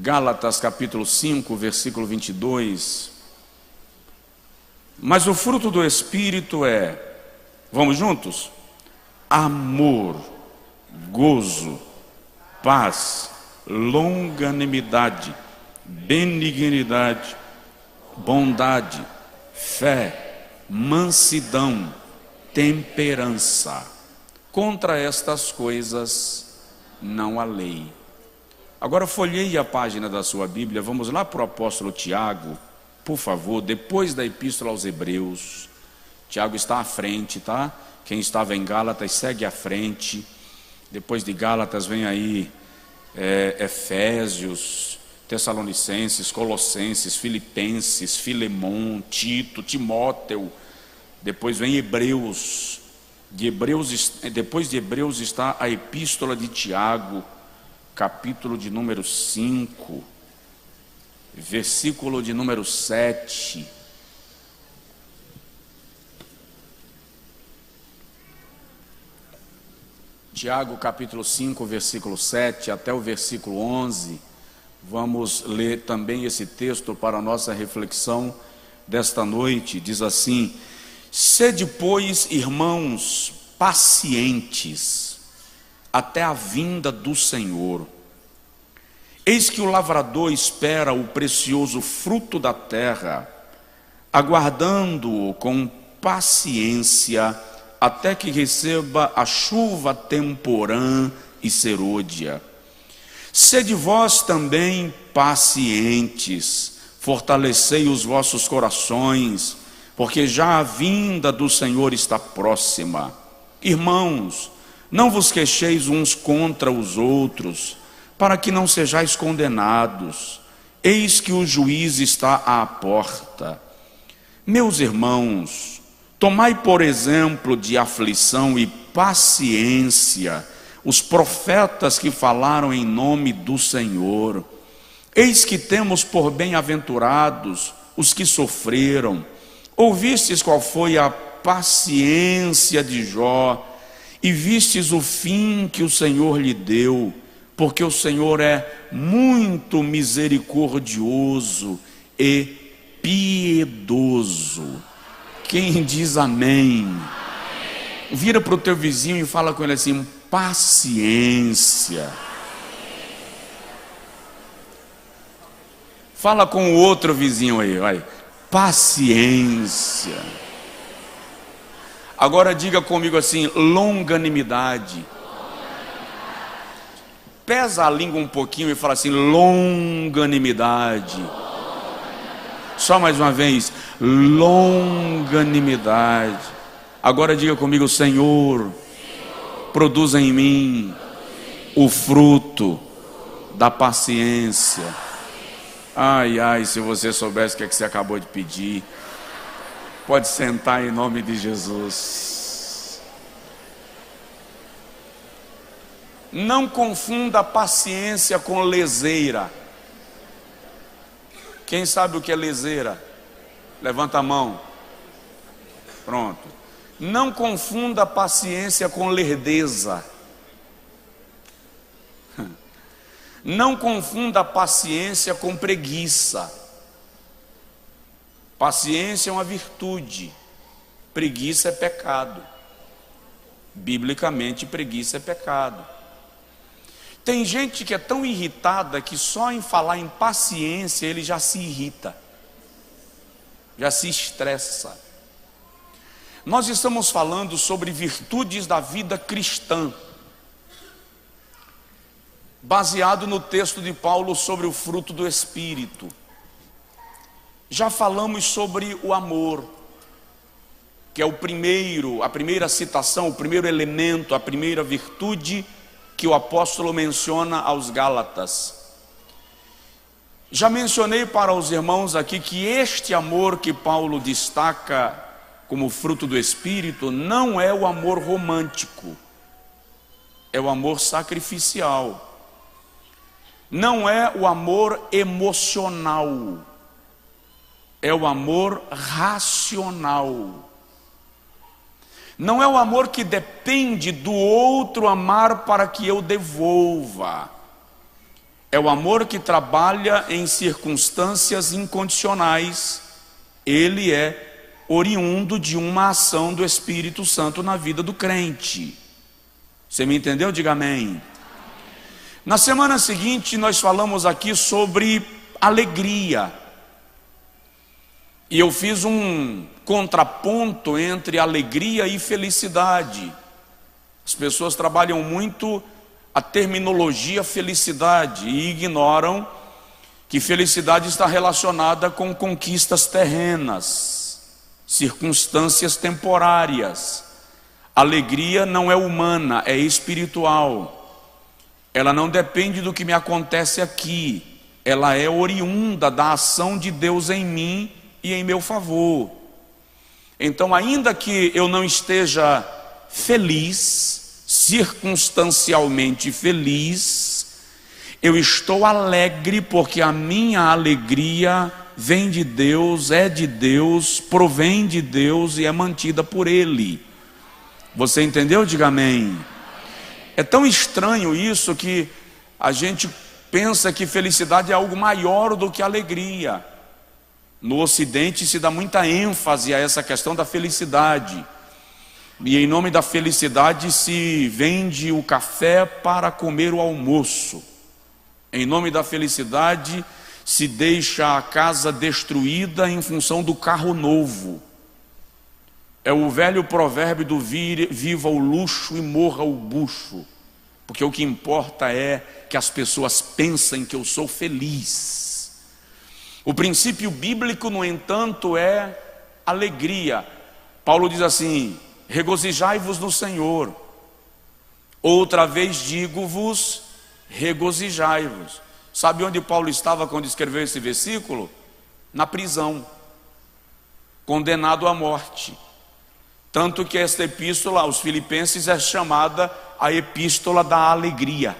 Gálatas capítulo 5, versículo 22. Mas o fruto do Espírito é, vamos juntos? Amor, gozo, paz, longanimidade, benignidade, bondade, fé, mansidão, temperança. Contra estas coisas não há lei. Agora folheie a página da sua Bíblia, vamos lá para o apóstolo Tiago, por favor, depois da Epístola aos Hebreus. Tiago está à frente, tá? Quem estava em Gálatas segue à frente. Depois de Gálatas vem aí Efésios, Tessalonicenses, Colossenses, Filipenses, Filemon, Tito, Timóteo. Depois vem Hebreus. Depois de Hebreus está a Epístola de Tiago, capítulo de número 5, versículo de número 7. Tiago capítulo 5, versículo 7 até o versículo 11. Vamos ler também esse texto para a nossa reflexão desta noite. Diz assim: sede, pois, irmãos, pacientes até a vinda do Senhor. Eis que o lavrador espera o precioso fruto da terra, aguardando-o com paciência até que receba a chuva temporã e serôdia. Sede vós também pacientes, fortalecei os vossos corações, porque já a vinda do Senhor está próxima. Irmãos, não vos queixeis uns contra os outros, para que não sejais condenados. Eis que o juiz está à porta. Meus irmãos, tomai por exemplo de aflição e paciência os profetas que falaram em nome do Senhor. Eis que temos por bem-aventurados os que sofreram. Ouvistes qual foi a paciência de Jó, e vistes o fim que o Senhor lhe deu, porque o Senhor é muito misericordioso e piedoso. Quem diz amém? Vira para o teu vizinho e fala com ele assim: paciência. Fala com o outro vizinho aí, vai. Paciência. Agora diga comigo assim: longanimidade. Pesa a língua um pouquinho e fala assim: longanimidade. Só mais uma vez: longanimidade. Agora diga comigo: Senhor, produza em mim o fruto da paciência. Ai, ai, se você soubesse o que é que você acabou de pedir. Pode sentar em nome de Jesus. Não confunda a paciência com leseira. Quem sabe o que é leseira? Levanta a mão. Pronto. Não confunda a paciência com lerdeza. Não confunda a paciência com preguiça. Paciência é uma virtude, preguiça é pecado. Biblicamente, preguiça é pecado. Tem gente que é tão irritada que só em falar em paciência ele já se irrita, já se estressa. Nós estamos falando sobre virtudes da vida cristã, baseado no texto de Paulo sobre o fruto do Espírito. Já falamos sobre o amor, que é a primeira citação, o primeiro elemento, a primeira virtude que o apóstolo menciona aos Gálatas. Já mencionei para os irmãos aqui que este amor que Paulo destaca como fruto do Espírito não é o amor romântico, é o amor sacrificial, não é o amor emocional, é o amor racional. Não é o amor que depende do outro amar para que eu devolva. É o amor que trabalha em circunstâncias incondicionais. Ele é oriundo de uma ação do Espírito Santo na vida do crente. Você me entendeu? Diga amém. Na semana seguinte nós falamos aqui sobre alegria. E eu fiz um contraponto entre alegria e felicidade. As pessoas trabalham muito a terminologia felicidade e ignoram que felicidade está relacionada com conquistas terrenas, circunstâncias temporárias. Alegria não é humana, é espiritual. Ela não depende do que me acontece aqui. Ela é oriunda da ação de Deus em mim e em meu favor. Então, ainda que eu não esteja feliz, circunstancialmente feliz, eu estou alegre porque a minha alegria vem de Deus, é de Deus, provém de Deus e é mantida por Ele. Você entendeu? Diga amém. É tão estranho isso que a gente pensa que felicidade é algo maior do que alegria. No Ocidente se dá muita ênfase a essa questão da felicidade. E em nome da felicidade se vende o café para comer o almoço. Em nome da felicidade se deixa a casa destruída em função do carro novo. É o velho provérbio do viva o luxo e morra o bucho. Porque o que importa é que as pessoas pensem que eu sou feliz. O princípio bíblico, no entanto, é alegria. Paulo diz assim: regozijai-vos no Senhor. Outra vez digo-vos, regozijai-vos. Sabe onde Paulo estava quando escreveu esse versículo? Na prisão, condenado à morte. Tanto que esta epístola aos Filipenses é chamada a epístola da alegria.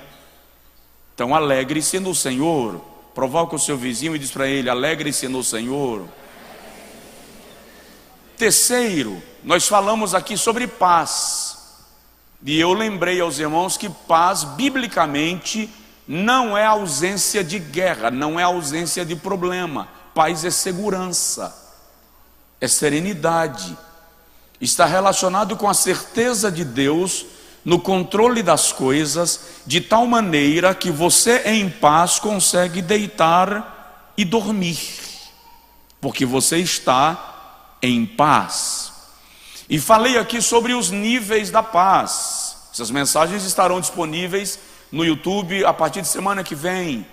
Então alegre-se no Senhor. Provoca o seu vizinho e diz para ele: alegre-se no Senhor. Terceiro, nós falamos aqui sobre paz. E eu lembrei aos irmãos que paz, biblicamente, não é ausência de guerra, não é ausência de problema. Paz é segurança, é serenidade. Está relacionado com a certeza de Deus no controle das coisas, de tal maneira que você em paz consegue deitar e dormir, porque você está em paz. E falei aqui sobre os níveis da paz. Essas mensagens estarão disponíveis no YouTube a partir de semana que vem.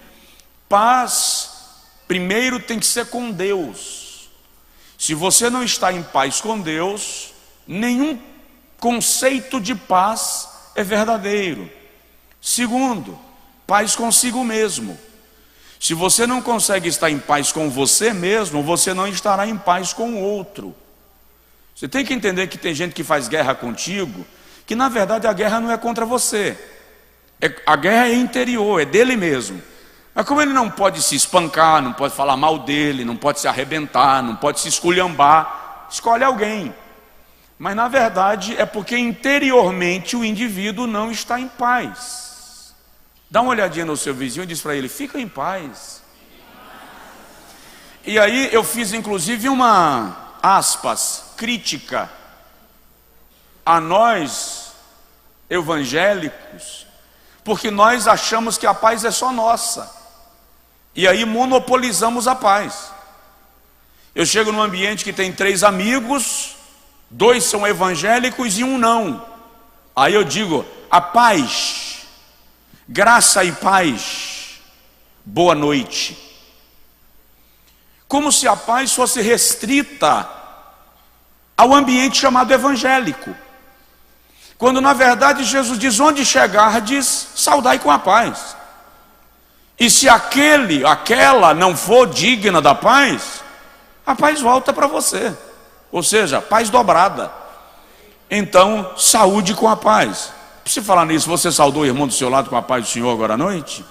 Paz, primeiro, tem que ser com Deus. Se você não está em paz com Deus, nenhum conceito de paz é verdadeiro. Segundo, paz consigo mesmo. Se você não consegue estar em paz com você mesmo, você não estará em paz com o outro. Você tem que entender que tem gente que faz guerra contigo, que na verdade a guerra não é contra você. A guerra é interior, é dele mesmo. Mas como ele não pode se espancar, não pode falar mal dele, não pode se arrebentar, não pode se esculhambar, escolhe alguém. Mas na verdade é porque interiormente o indivíduo não está em paz. Dá uma olhadinha no seu vizinho e diz para ele: fica em paz. E aí eu fiz inclusive uma, aspas, crítica a nós evangélicos, porque nós achamos que a paz é só nossa. E aí monopolizamos a paz. Eu chego num ambiente que tem 3 amigos, 2 são evangélicos e 1 não. Aí eu digo: a paz, graça e paz, boa noite. Como se a paz fosse restrita ao ambiente chamado evangélico, quando na verdade Jesus diz: onde chegardes, saudai com a paz. E se aquela não for digna da paz, a paz volta para você. Ou seja, paz dobrada. Então, saúde com a paz. Preciso falar nisso, você saudou o irmão do seu lado com a paz do Senhor agora à noite?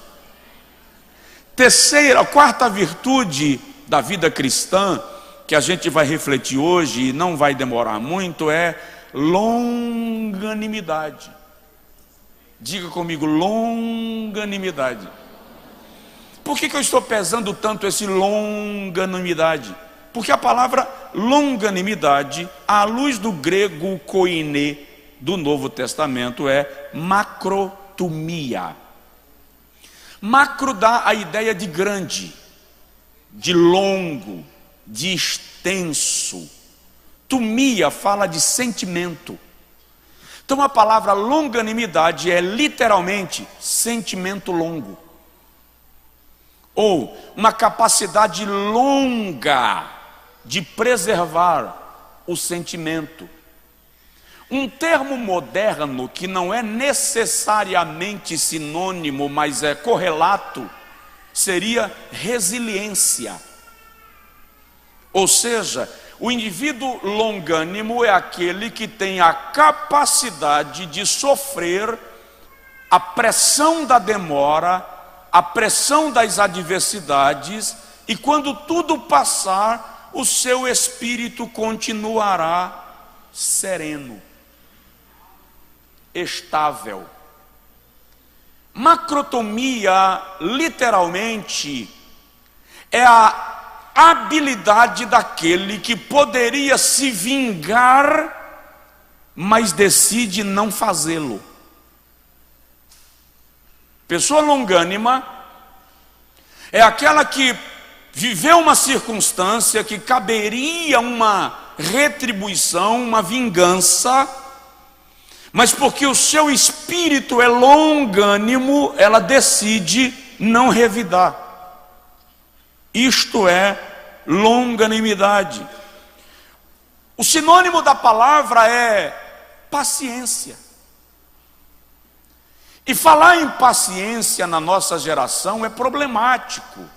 Quarta virtude da vida cristã, que a gente vai refletir hoje e não vai demorar muito, é longanimidade. Diga comigo: longanimidade. Por que eu estou pesando tanto esse longanimidade? Porque a palavra longanimidade, à luz do grego koine do Novo Testamento, é macrotumia. Macro dá a ideia de grande, de longo, de extenso. Tumia fala de sentimento. Então a palavra longanimidade é literalmente sentimento longo, ou uma capacidade longa de preservar o sentimento. Um termo moderno que não é necessariamente sinônimo, mas é correlato, seria resiliência. Ou seja, o indivíduo longânimo é aquele que tem a capacidade de sofrer a pressão da demora, a pressão das adversidades, e quando tudo passar, o seu espírito continuará sereno, estável. Macrotomia, literalmente, é a habilidade daquele que poderia se vingar, mas decide não fazê-lo. Pessoa longânima é aquela que viveu uma circunstância que caberia uma retribuição, uma vingança, mas porque o seu espírito é longânimo, ela decide não revidar. Isto é longanimidade. O sinônimo da palavra é paciência. E falar em paciência na nossa geração é problemático,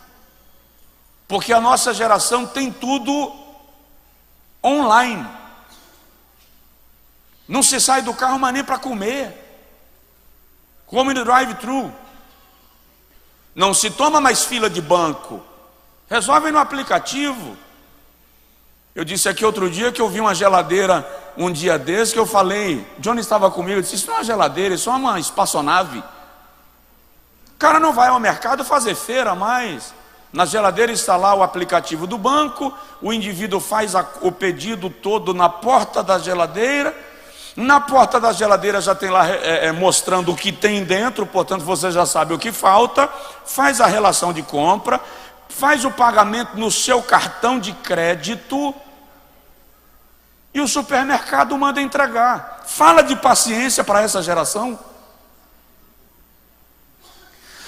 porque a nossa geração tem tudo online. Não se sai do carro, mas nem para comer. Come no drive-thru. Não se toma mais fila de banco. Resolve no aplicativo. Eu disse aqui outro dia que eu vi uma geladeira um dia desse, que eu falei, Johnny estava comigo, eu disse, isso não é uma geladeira, isso é uma espaçonave. O cara não vai ao mercado fazer feira mais. Na geladeira está lá o aplicativo do banco, o indivíduo faz o pedido todo na porta da geladeira. Na porta da geladeira já tem lá mostrando o que tem dentro, portanto você já sabe o que falta, faz a relação de compra, faz o pagamento no seu cartão de crédito e o supermercado manda entregar. Fala de paciência para essa geração.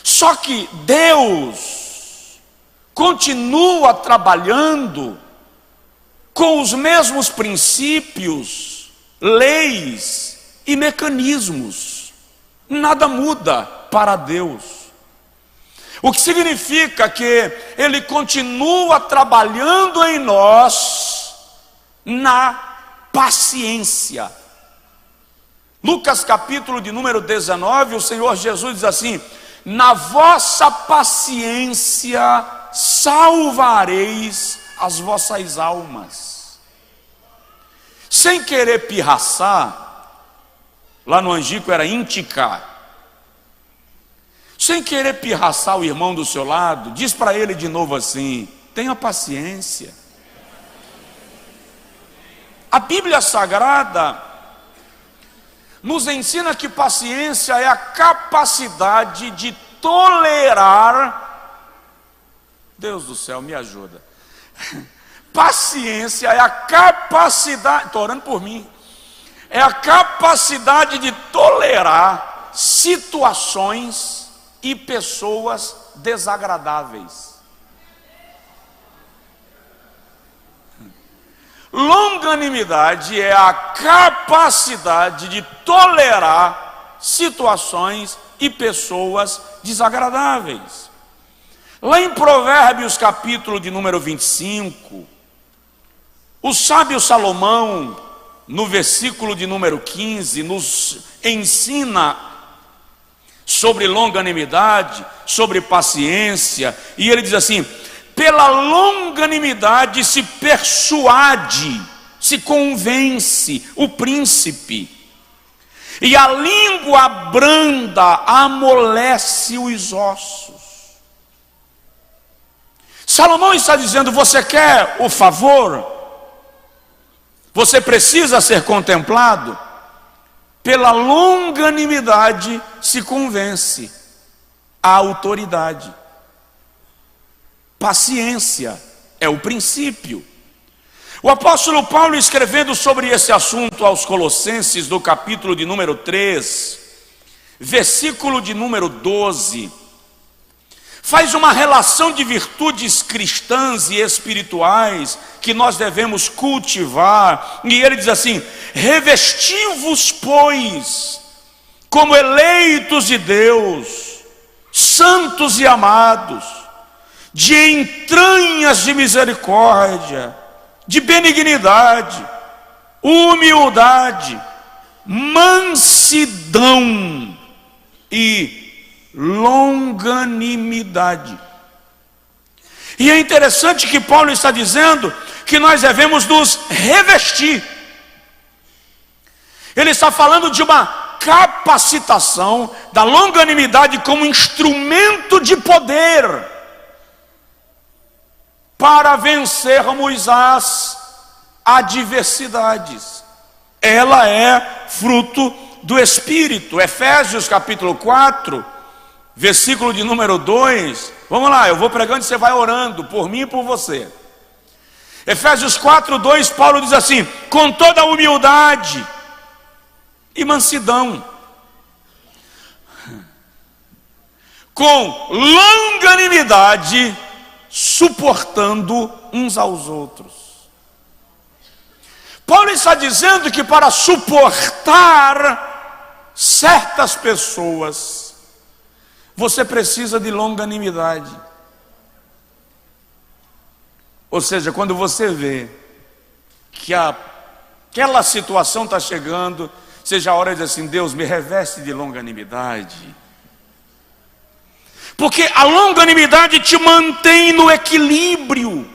Só que Deus continua trabalhando com os mesmos princípios, leis e mecanismos. Nada muda para Deus. O que significa que Ele continua trabalhando em nós na paciência. Lucas capítulo de número 19, o Senhor Jesus diz assim: na vossa paciência salvareis as vossas almas. Sem querer pirraçar, lá no Angico era indicar. Sem querer pirraçar o irmão do seu lado, diz para ele de novo assim: tenha paciência. A Bíblia Sagrada nos ensina que paciência é a capacidade de tolerar. Deus do céu, me ajuda. Paciência é a capacidade, estou orando por mim, é a capacidade de tolerar situações e pessoas desagradáveis. Longanimidade é a capacidade de tolerar situações e pessoas desagradáveis. Lá em Provérbios capítulo de número 25, o sábio Salomão, no versículo de número 15, nos ensina sobre longanimidade, sobre paciência, e ele diz assim: pela longanimidade se persuade, se convence o príncipe, e a língua branda amolece os ossos. Salomão está dizendo: você quer o favor? Você precisa ser contemplado? Pela longanimidade se convence a autoridade. Paciência é o princípio. O apóstolo Paulo, escrevendo sobre esse assunto aos Colossenses, no capítulo de número 3, versículo de número 12, faz uma relação de virtudes cristãs e espirituais que nós devemos cultivar, e ele diz assim: revesti-vos, pois, como eleitos de Deus, santos e amados, de entranhas de misericórdia, de benignidade, humildade, mansidão e longanimidade. E é interessante que Paulo está dizendo que nós devemos nos revestir. Ele está falando de uma capacitação da longanimidade como instrumento de poder para vencermos as adversidades. Ela é fruto do Espírito. Efésios capítulo 4, versículo de número 2. Vamos lá, eu vou pregando e você vai orando por mim e por você. Efésios 4, 2, Paulo diz assim: com toda humildade e mansidão, com longanimidade, suportando uns aos outros. Paulo está dizendo que para suportar certas pessoas, você precisa de longanimidade. Ou seja, quando você vê que aquela situação está chegando, seja a hora de dizer assim: Deus, me reveste de longanimidade. Porque a longanimidade te mantém no equilíbrio,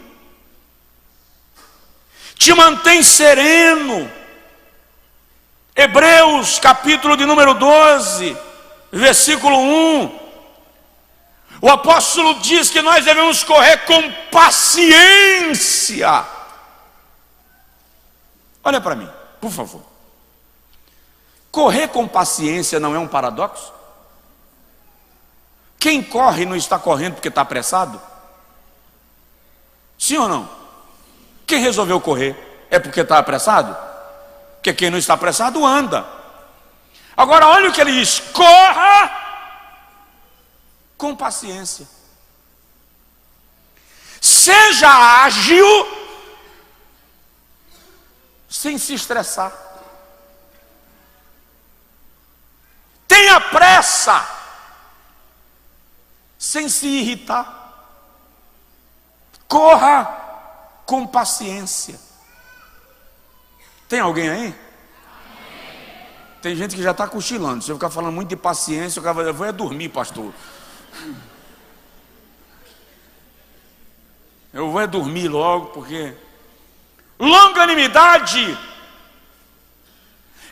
te mantém sereno. Hebreus capítulo de número 12, versículo 1, o apóstolo diz que nós devemos correr com paciência. Olha para mim, por favor. Correr com paciência não é um paradoxo? Quem corre não está correndo porque está apressado? Sim ou não? Quem resolveu correr é porque está apressado? Porque quem não está apressado anda. Agora olha o que ele diz: corra com paciência, seja ágil sem se estressar, tenha pressa sem se irritar, corra com paciência. Tem alguém aí? Tem gente que já está cochilando. Se eu ficar falando muito de paciência, o cara vai dizer: eu vou dormir, pastor. Eu vou dormir logo, porque longanimidade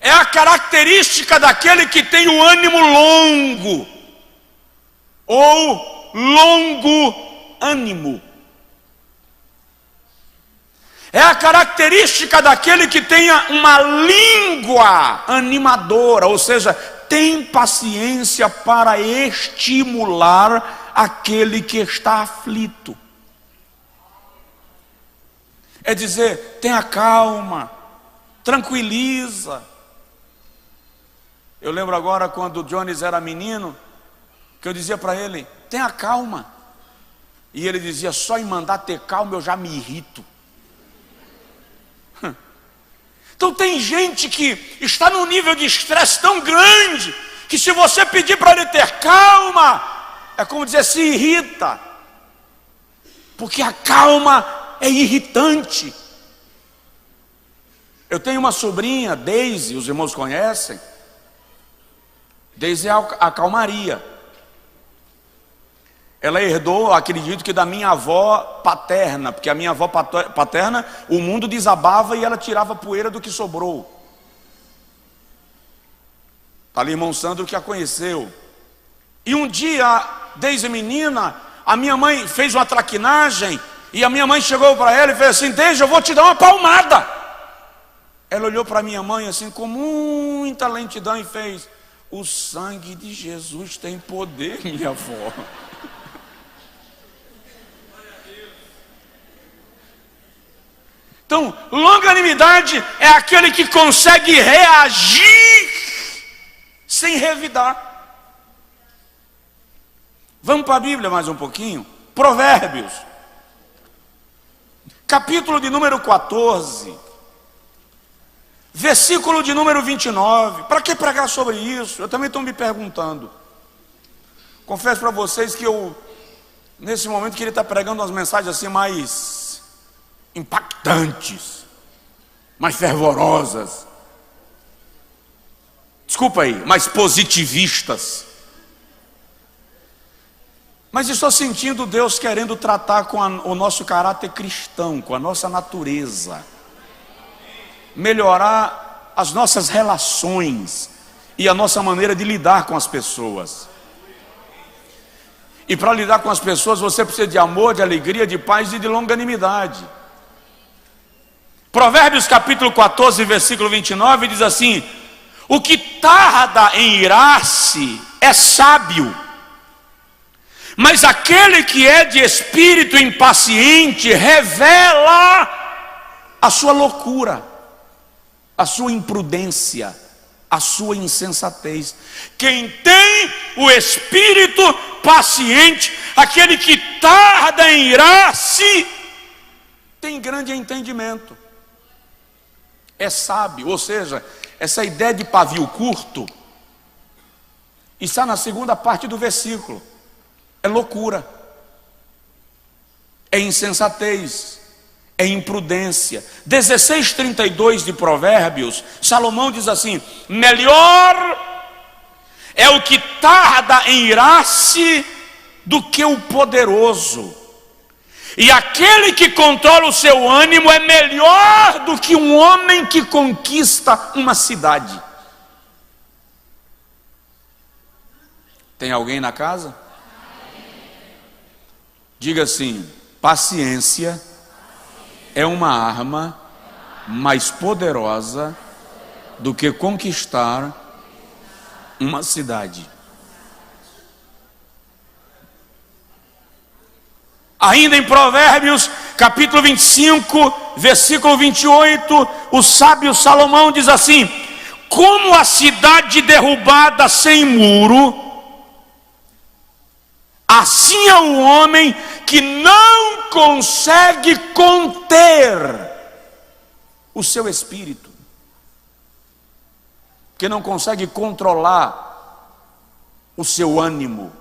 é a característica daquele que tem o ânimo longo, ou longo ânimo. É a característica daquele que tenha uma língua animadora, ou seja, tem paciência para estimular aquele que está aflito. É dizer: tenha calma, tranquiliza. Eu lembro agora quando o Jones era menino, que eu dizia para ele: tenha calma. E ele dizia: só em mandar ter calma eu já me irrito. Então tem gente que está num nível de estresse tão grande, que se você pedir para ele ter calma, é como dizer, se irrita. Porque a calma é irritante. Eu tenho uma sobrinha, Daisy, os irmãos conhecem. Daisy é a calmaria. Ela herdou, acredito que da minha avó paterna, porque a minha avó paterna, o mundo desabava e ela tirava poeira do que sobrou. Está ali irmão Sandro que a conheceu. E um dia, desde menina, A minha mãe fez uma traquinagem e a minha mãe chegou para ela e fez assim: deixa, eu vou te dar uma palmada. Ela olhou para minha mãe assim com muita lentidão e fez: o sangue de Jesus tem poder, minha avó. Então, longanimidade é aquele que consegue reagir sem revidar. Vamos para a Bíblia mais um pouquinho. Provérbios, capítulo de número 14, versículo de número 29. Para que pregar sobre isso? Eu também estou me perguntando. Confesso para vocês que eu, nesse momento, queria estar pregando umas mensagens assim mais impactantes, mais fervorosas. Desculpa aí, mais positivistas. Mas estou sentindo Deus querendo tratar com o nosso caráter cristão, com a nossa natureza, melhorar as nossas relações e a nossa maneira de lidar com as pessoas. E para lidar com as pessoas você precisa de amor, de alegria, de paz e de longanimidade. Provérbios capítulo 14, versículo 29 diz assim: o que tarda em irar-se é sábio, mas aquele que é de espírito impaciente revela a sua loucura, a sua imprudência, a sua insensatez. Quem tem o espírito paciente, aquele que tarda em irar-se, tem grande entendimento, é sábio. Ou seja, essa ideia de pavio curto está na segunda parte do versículo. É loucura, é insensatez, é imprudência. 16:32 de Provérbios, Salomão diz assim: melhor é o que tarda em irar-se do que o poderoso, e aquele que controla o seu ânimo é melhor do que um homem que conquista uma cidade. Tem alguém na casa? Diga assim: paciência é uma arma mais poderosa do que conquistar uma cidade. Ainda em Provérbios, capítulo 25, versículo 28, o sábio Salomão diz assim: como a cidade derrubada sem muro, assim é o homem que não consegue conter o seu espírito, que não consegue controlar o seu ânimo.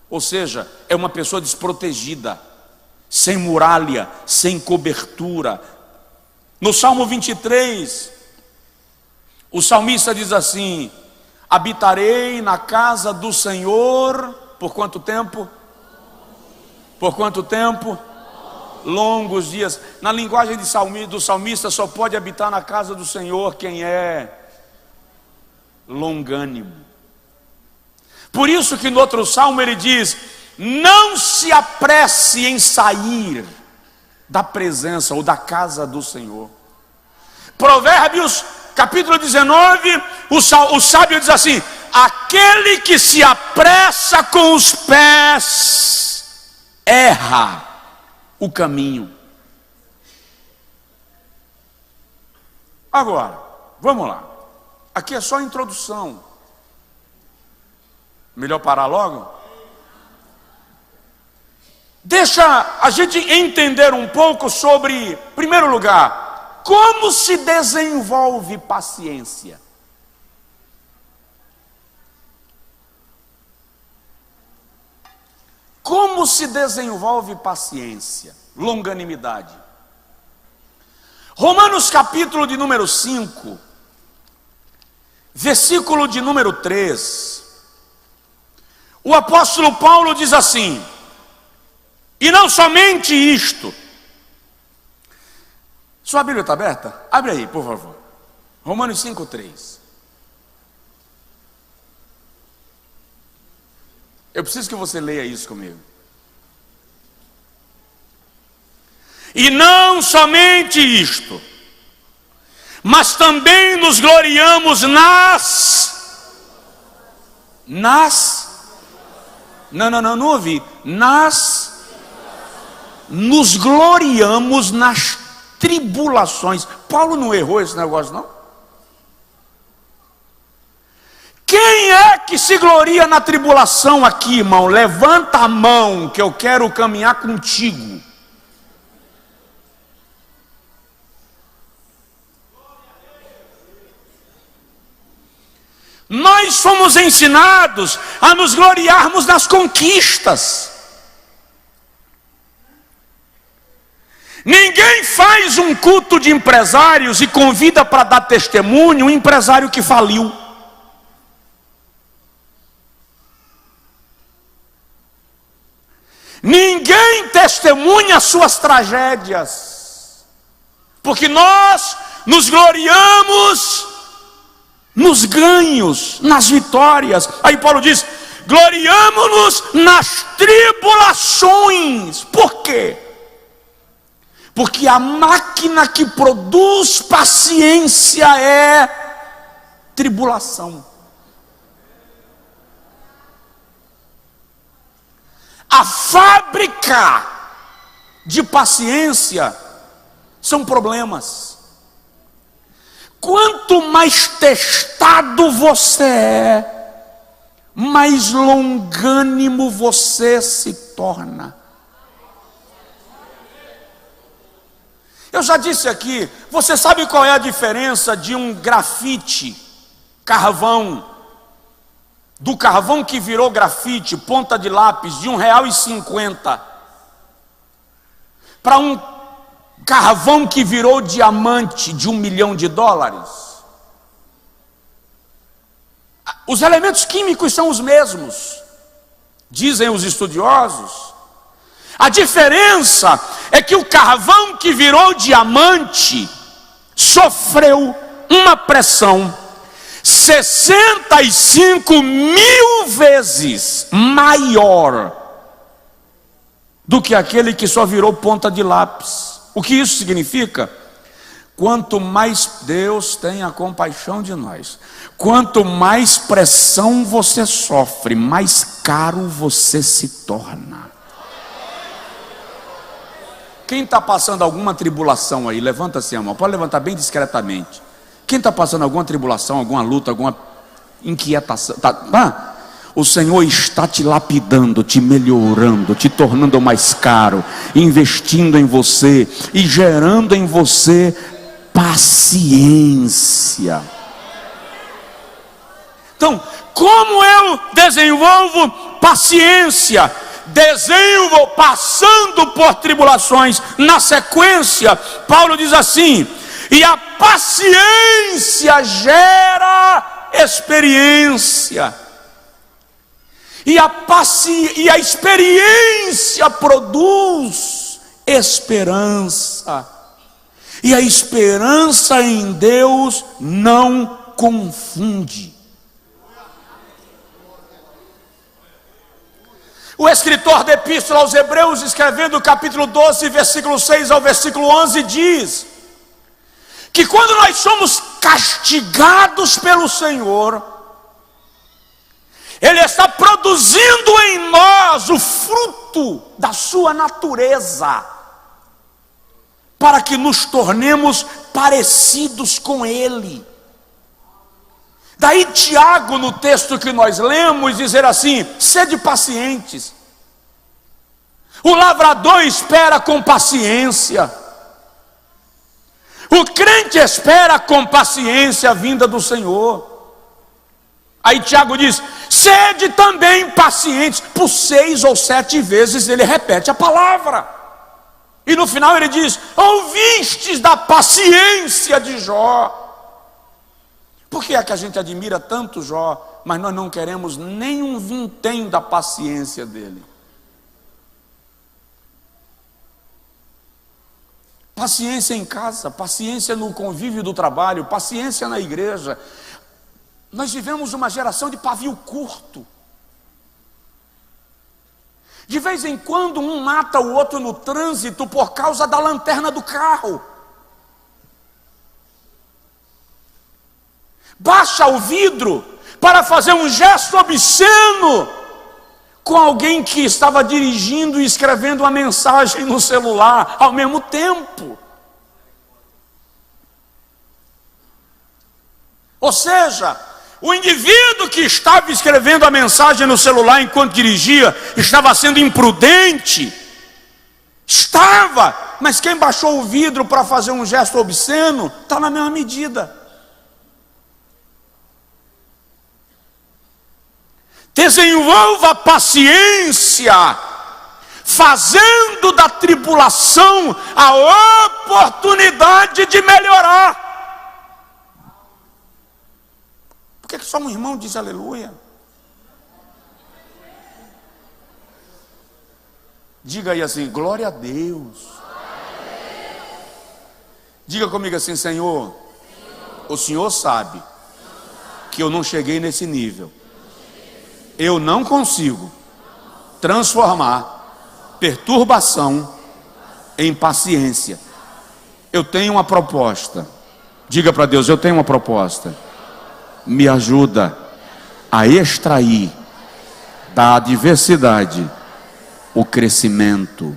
Ou seja, é uma pessoa desprotegida, sem muralha, sem cobertura. No Salmo 23, o salmista diz assim: habitarei na casa do Senhor por quanto tempo? Por quanto tempo? Longos dias. Na linguagem do salmista, só pode habitar na casa do Senhor quem é longânimo. Por isso que no outro salmo ele diz: não se apresse em sair da presença ou da casa do Senhor. Provérbios capítulo 19, o sábio diz assim: aquele que se apressa com os pés erra o caminho. Agora, vamos lá. Aqui é só a introdução. Melhor parar logo? Deixa a gente entender um pouco sobre, em primeiro lugar, como se desenvolve paciência. Como se desenvolve paciência, longanimidade? Romanos capítulo de número 5, versículo de número 3, o apóstolo Paulo diz assim: e não somente isto. Sua Bíblia está aberta? Abre aí, por favor. Romanos 5:3. Eu preciso que você leia isso comigo. E não somente isto, mas também nos gloriamos não ouvi. Nos gloriamos nas tribulações. Paulo não errou esse negócio, não? Quem é que se gloria na tribulação aqui, irmão? Levanta a mão, que eu quero caminhar contigo. Nós fomos ensinados a nos gloriarmos nas conquistas. Ninguém faz um culto de empresários e convida para dar testemunho um empresário que faliu. Ninguém testemunha suas tragédias, porque nós nos gloriamos nos ganhos, nas vitórias. Aí Paulo diz: gloriamo-nos nas tribulações. Por quê? Porque a máquina que produz paciência é tribulação. A fábrica de paciência são problemas. Quanto mais testado você é, mais longânimo você se torna. Eu já disse aqui, você sabe qual é a diferença de um grafite, carvão, do carvão que virou grafite, ponta de lápis, de R$1,50, para um carvão que virou diamante de $1 milhão? Os elementos químicos são os mesmos, dizem os estudiosos. A diferença é que o carvão que virou diamante sofreu uma pressão 65.000 vezes maior do que aquele que só virou ponta de lápis. O que isso significa? Quanto mais Deus tem a compaixão de nós, quanto mais pressão você sofre, mais caro você se torna. Quem está passando alguma tribulação aí, levanta assim a mão, pode levantar bem discretamente. Quem está passando alguma tribulação, alguma luta, alguma inquietação, o Senhor está te lapidando, te melhorando, te tornando mais caro, investindo em você e gerando em você paciência. Então, como eu desenvolvo paciência? Desenvolvo passando por tribulações. Na sequência, Paulo diz assim: e a paciência gera experiência, e a experiência produz esperança, e a esperança em Deus não confunde. O escritor da Epístola aos Hebreus, escrevendo o capítulo 12, versículo 6 ao versículo 11, diz que quando nós somos castigados pelo Senhor, Ele está produzindo em nós o fruto da sua natureza, para que nos tornemos parecidos com Ele. Daí Tiago, no texto que nós lemos, dizer assim: sede pacientes. O lavrador espera com paciência. O crente espera com paciência a vinda do Senhor. Aí Tiago diz: sede também pacientes. Por 6 ou 7 vezes ele repete a palavra. E no final ele diz: ouvistes da paciência de Jó. Por que é que a gente admira tanto Jó, mas nós não queremos nem um vintém da paciência dele? Paciência em casa, paciência no convívio do trabalho, paciência na igreja. Nós vivemos uma geração de pavio curto, De vez em quando um mata o outro no trânsito por causa da lanterna do carro. Baixa o vidro para fazer um gesto obsceno com alguém que estava dirigindo e escrevendo uma mensagem no celular ao mesmo tempo. Ou seja, o indivíduo que estava escrevendo a mensagem no celular enquanto dirigia estava sendo imprudente. Estava, mas quem baixou o vidro para fazer um gesto obsceno está na mesma medida. Desenvolva paciência, fazendo da tribulação a oportunidade de melhorar. Por que só um irmão diz aleluia? Diga aí assim, glória a Deus. Diga comigo assim, Senhor, o Senhor sabe que eu não cheguei nesse nível. Eu não consigo transformar perturbação em paciência. Eu tenho uma proposta. Diga para Deus, eu tenho uma proposta. Me ajuda a extrair da adversidade o crescimento.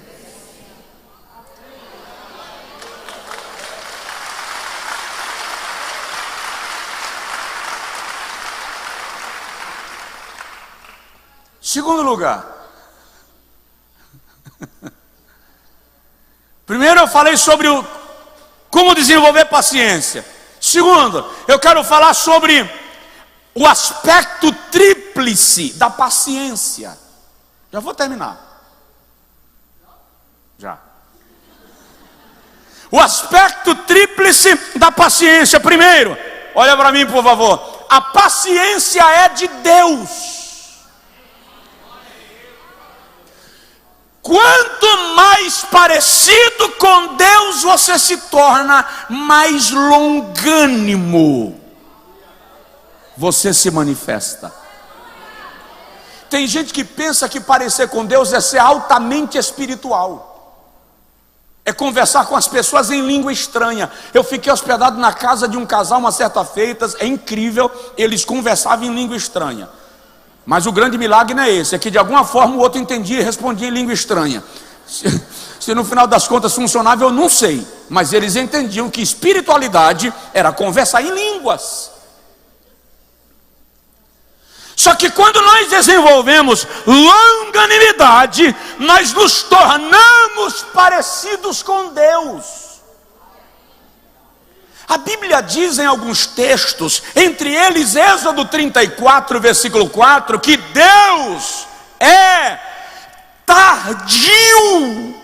Segundo lugar, primeiro eu falei sobre como desenvolver paciência. Segundo, eu quero falar sobre o aspecto tríplice da paciência. Já vou terminar. Já. O aspecto tríplice da paciência. Primeiro, olha para mim por favor. A paciência é de Deus. Quanto mais parecido com Deus você se torna, mais longânimo você se manifesta. Tem gente que pensa que parecer com Deus é ser altamente espiritual, é conversar com as pessoas em língua estranha. Eu fiquei hospedado na casa de um casal uma certa feita, é incrível, eles conversavam em língua estranha. Mas o grande milagre não é esse, é que de alguma forma o outro entendia e respondia em língua estranha. Se no final das contas funcionava, eu não sei. Mas eles entendiam que espiritualidade era conversar em línguas. Só que quando nós desenvolvemos longanimidade, nós nos tornamos parecidos com Deus. A Bíblia diz em alguns textos, entre eles Êxodo 34, versículo 4, que Deus é tardio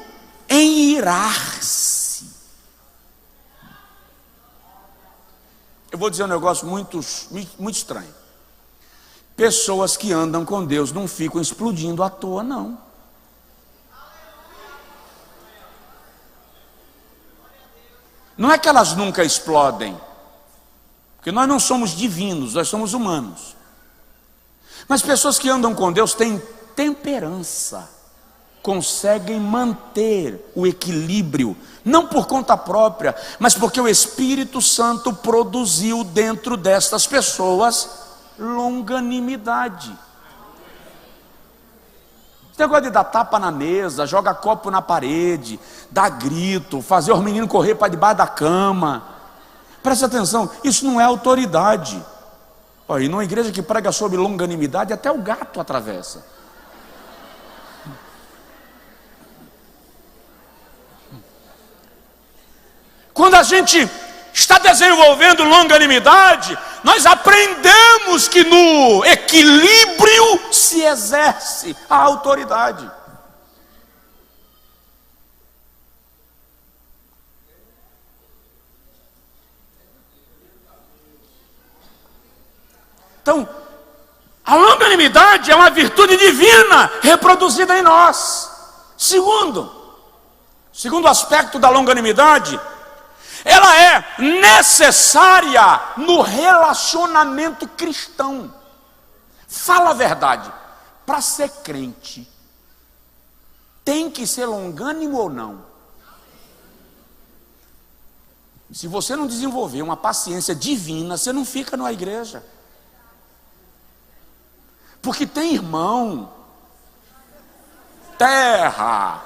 em irar-se. Eu vou dizer um negócio muito estranho. Pessoas que andam com Deus não ficam explodindo à toa, não. Não é que elas nunca explodem, porque nós não somos divinos, nós somos humanos. Mas pessoas que andam com Deus têm temperança, conseguem manter o equilíbrio, não por conta própria, mas porque o Espírito Santo produziu dentro destas pessoas longanimidade. Esse negócio de dar tapa na mesa, joga copo na parede, dar grito, fazer os meninos correr para debaixo da cama. Preste atenção, isso não é autoridade. E numa igreja que prega sobre longanimidade, até o gato atravessa. Quando a gente está desenvolvendo longanimidade, nós aprendemos que no equilíbrio se exerce a autoridade. Então, a longanimidade é uma virtude divina reproduzida em nós. Segundo aspecto da longanimidade, ela é necessária no relacionamento cristão. Fala a verdade, para ser crente, tem que ser longânimo ou não? Se você não desenvolver uma paciência divina, você não fica numa igreja. Porque tem irmão, terra.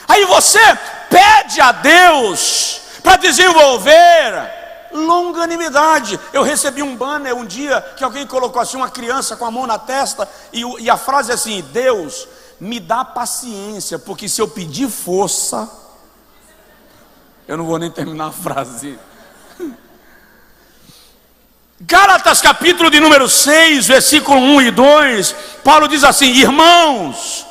Aí você pede a Deus para desenvolver longanimidade. Eu recebi um banner um dia que alguém colocou assim, uma criança com a mão na testa, e a frase é assim: Deus, me dá paciência, porque se eu pedir força, eu não vou nem terminar a frase. Gálatas capítulo de número 6, versículo 1 e 2, Paulo diz assim: irmãos,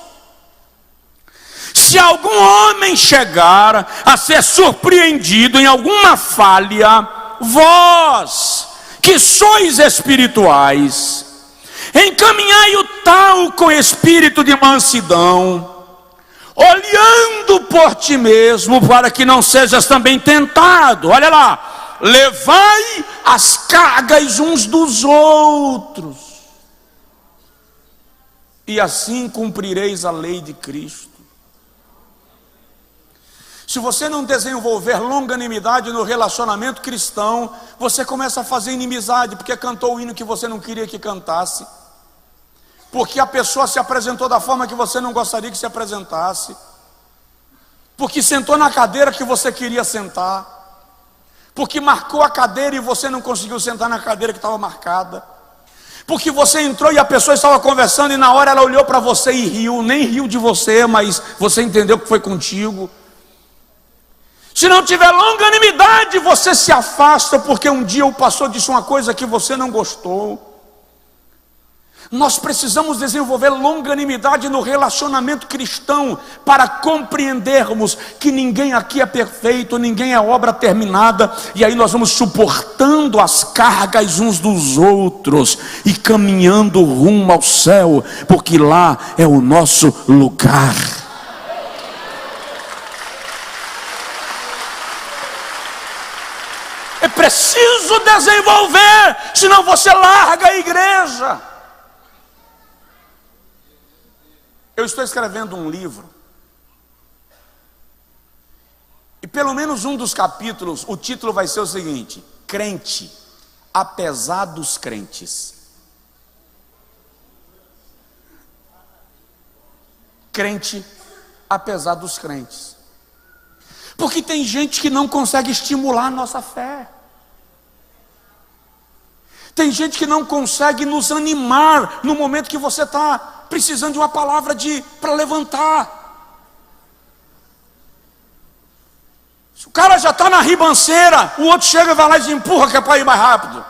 se algum homem chegar a ser surpreendido em alguma falha, vós, que sois espirituais, encaminhai o tal com espírito de mansidão, olhando por ti mesmo, para que não sejas também tentado. Olha lá, levai as cargas uns dos outros, e assim cumprireis a lei de Cristo. Se você não desenvolver longanimidade no relacionamento cristão, você começa a fazer inimizade, porque cantou o hino que você não queria que cantasse, porque a pessoa se apresentou da forma que você não gostaria que se apresentasse, porque sentou na cadeira que você queria sentar, porque marcou a cadeira e você não conseguiu sentar na cadeira que estava marcada, porque você entrou e a pessoa estava conversando e na hora ela olhou para você e riu, nem riu de você, mas você entendeu que foi contigo. Se não tiver longanimidade, você se afasta, porque um dia o pastor disse uma coisa que você não gostou. Nós precisamos desenvolver longanimidade no relacionamento cristão, para compreendermos que ninguém aqui é perfeito, ninguém é obra terminada, e aí nós vamos suportando as cargas uns dos outros, e caminhando rumo ao céu, porque lá é o nosso lugar. É preciso desenvolver, senão você larga a igreja. Eu estou escrevendo um livro, e pelo menos um dos capítulos, o título vai ser o seguinte: crente, apesar dos crentes. Crente, apesar dos crentes. Porque tem gente que não consegue estimular a nossa fé. Tem gente que não consegue nos animar no momento que você está precisando de uma palavra para levantar. Se o cara já está na ribanceira, o outro chega e vai lá e empurra que é para ir mais rápido.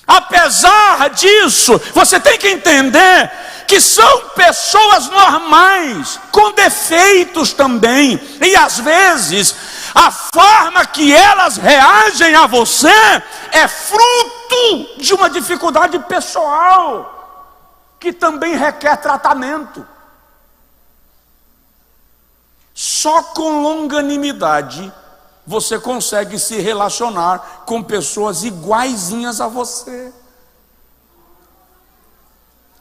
Apesar disso, você tem que entender que são pessoas normais, com defeitos também, e às vezes a forma que elas reagem a você é fruto de uma dificuldade pessoal, que também requer tratamento. Só com longanimidade você consegue se relacionar com pessoas iguaizinhas a você.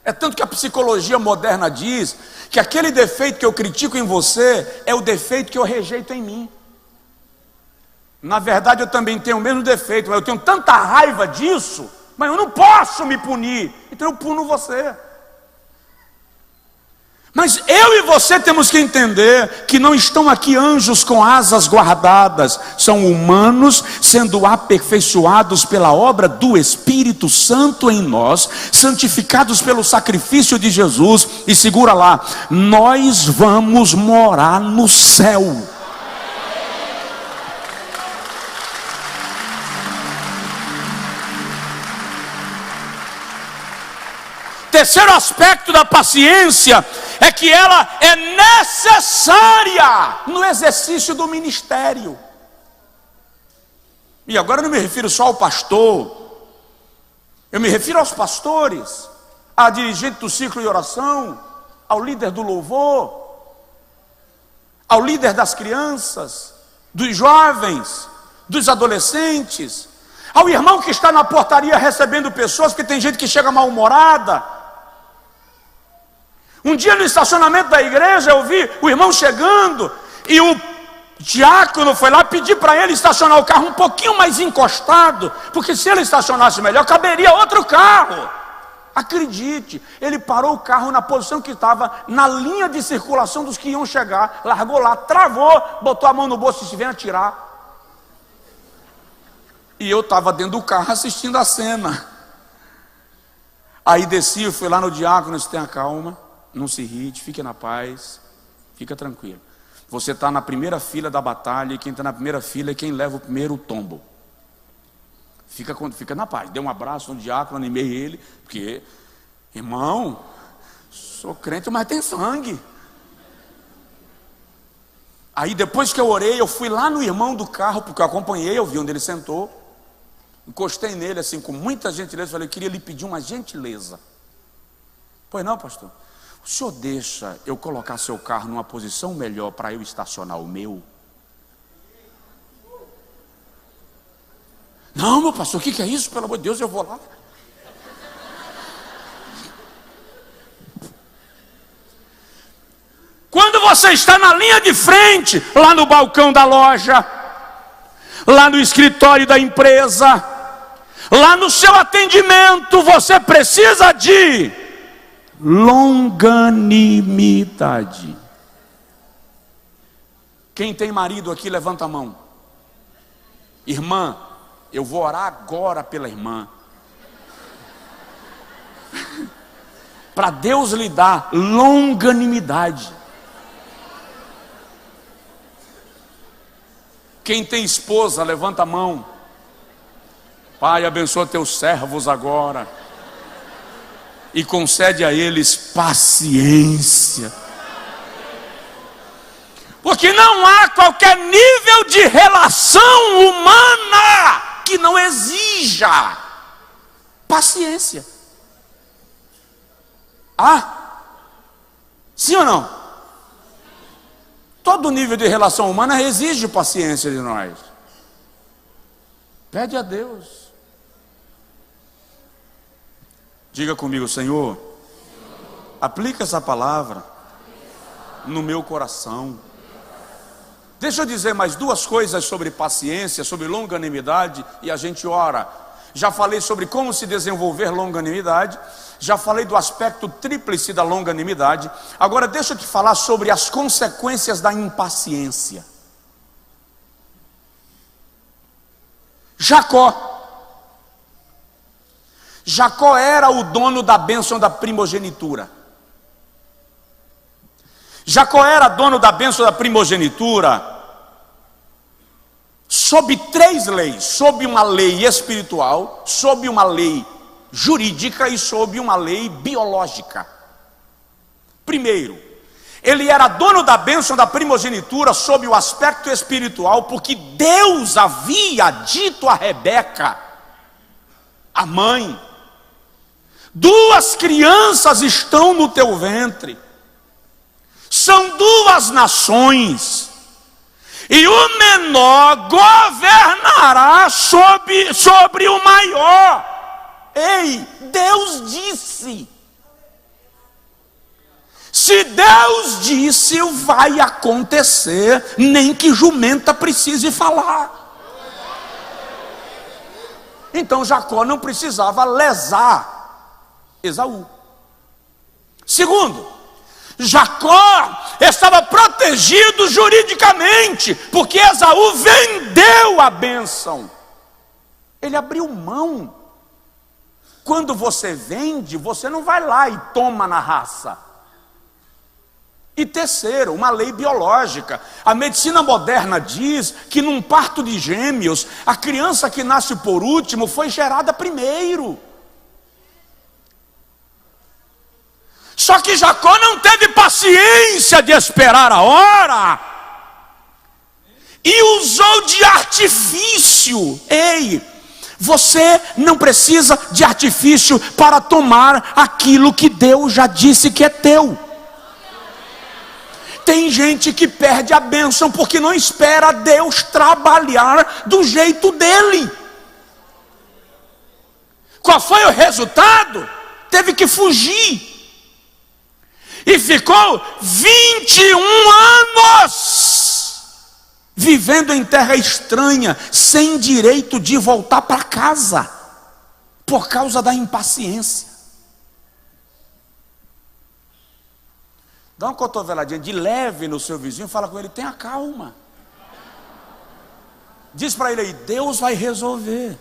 É tanto que a psicologia moderna diz que aquele defeito que eu critico em você é o defeito que eu rejeito em mim. Na verdade eu também tenho o mesmo defeito, mas eu tenho tanta raiva disso, mas eu não posso me punir, então eu puno você. Mas eu e você temos que entender que não estão aqui anjos com asas guardadas, são humanos sendo aperfeiçoados pela obra do Espírito Santo em nós, santificados pelo sacrifício de Jesus, e segura lá, nós vamos morar no céu. Terceiro aspecto da paciência é que ela é necessária no exercício do ministério. E agora eu não me refiro só ao pastor, eu me refiro aos pastores, à dirigente do ciclo de oração, ao líder do louvor, ao líder das crianças, dos jovens, dos adolescentes, ao irmão que está na portaria recebendo pessoas, porque tem gente que chega mal-humorada. Um dia no estacionamento da igreja eu vi o irmão chegando e o diácono foi lá pedir para ele estacionar o carro um pouquinho mais encostado, porque se ele estacionasse melhor, caberia outro carro. Acredite, ele parou o carro na posição que estava, na linha de circulação dos que iam chegar, largou lá, travou, botou a mão no bolso e disse: vem atirar. E eu estava dentro do carro assistindo a cena. Aí desci, fui lá no diácono e disse: tenha calma, não se irrite, fique na paz, fica tranquilo. Você está na primeira fila da batalha, e quem está na primeira fila é quem leva o primeiro tombo. Fica na paz. Dei um abraço no diácono, animei ele, porque, irmão, sou crente, mas tem sangue. Aí depois que eu orei, eu fui lá no irmão do carro, porque eu acompanhei, eu vi onde ele sentou, encostei nele assim com muita gentileza, falei: eu queria lhe pedir uma gentileza. Pois não, pastor? O senhor deixa eu colocar seu carro numa posição melhor para eu estacionar o meu? Não, meu pastor, o que é isso? Pelo amor de Deus, eu vou lá. Quando você está na linha de frente, lá no balcão da loja, lá no escritório da empresa, lá no seu atendimento, você precisa de longanimidade. Quem tem marido aqui, levanta a mão. Irmã, eu vou orar agora pela irmã, para Deus lhe dar longanimidade. Quem tem esposa, levanta a mão. Pai, abençoa teus servos agora e concede a eles paciência, porque não há qualquer nível de relação humana que não exija paciência. Sim ou não? Todo nível de relação humana exige paciência de nós. Pede a Deus. Diga comigo: Senhor, aplica essa palavra no meu coração. Deixa eu dizer mais duas coisas sobre paciência, sobre longanimidade, e a gente ora. Já falei sobre como se desenvolver longanimidade, já falei do aspecto tríplice da longanimidade. Agora deixa eu te falar sobre as consequências da impaciência. Jacó era o dono da bênção da primogenitura. Jacó era dono da bênção da primogenitura sob três leis: sob uma lei espiritual, sob uma lei jurídica e sob uma lei biológica. Primeiro, ele era dono da bênção da primogenitura sob o aspecto espiritual, porque Deus havia dito a Rebeca, a mãe: duas crianças estão no teu ventre, são duas nações, e o menor governará sobre o maior. Ei, Deus disse. Se Deus disse, vai acontecer, nem que jumenta precise falar. Então Jacó não precisava lesar Esaú. Segundo, Jacó estava protegido juridicamente, porque Esaú vendeu a bênção. Ele abriu mão. Quando você vende, você não vai lá e toma na raça. E terceiro, uma lei biológica. A medicina moderna diz que num parto de gêmeos, a criança que nasce por último foi gerada primeiro. Só que Jacó não teve paciência de esperar a hora e usou de artifício. Ei, você não precisa de artifício para tomar aquilo que Deus já disse que é teu. Tem gente que perde a bênção porque não espera Deus trabalhar do jeito dele. Qual foi o resultado? Teve que fugir. E ficou 21 anos vivendo em terra estranha, sem direito de voltar para casa, por causa da impaciência. Dá uma cotoveladinha de leve no seu vizinho, fala com ele, tenha calma. Diz para ele aí, Deus vai resolver.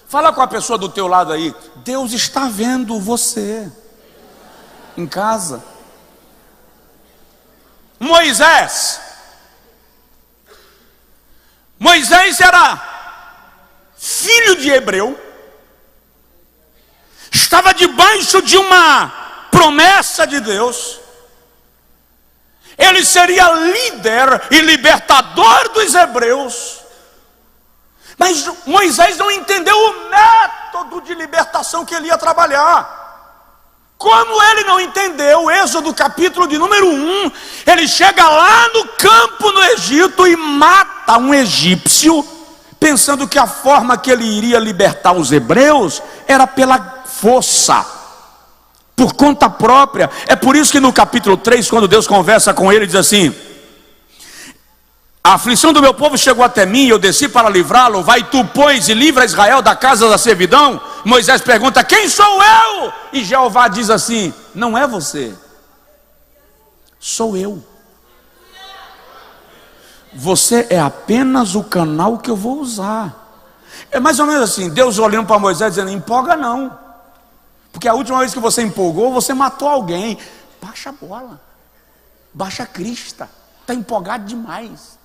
Fala com a pessoa do teu lado aí, Deus está vendo você em casa. Moisés era filho de hebreu, estava debaixo de uma promessa de Deus. Ele seria líder e libertador dos hebreus. Mas Moisés não entendeu o método de libertação que ele ia trabalhar. Como ele não entendeu, Êxodo capítulo de número 1, ele chega lá no campo no Egito e mata um egípcio, pensando que a forma que ele iria libertar os hebreus era pela força, por conta própria. É por isso que no capítulo 3, quando Deus conversa com ele, diz assim: a aflição do meu povo chegou até mim, eu desci para livrá-lo. Vai tu, pois, e livra Israel da casa da servidão. Moisés pergunta, quem sou eu? E Jeová diz assim, não é você, sou eu. Você é apenas o canal que eu vou usar. É mais ou menos assim, Deus olhando para Moisés dizendo, empolga não, porque a última vez que você empolgou, você matou alguém. Baixa a bola, baixa a crista, está empolgado demais.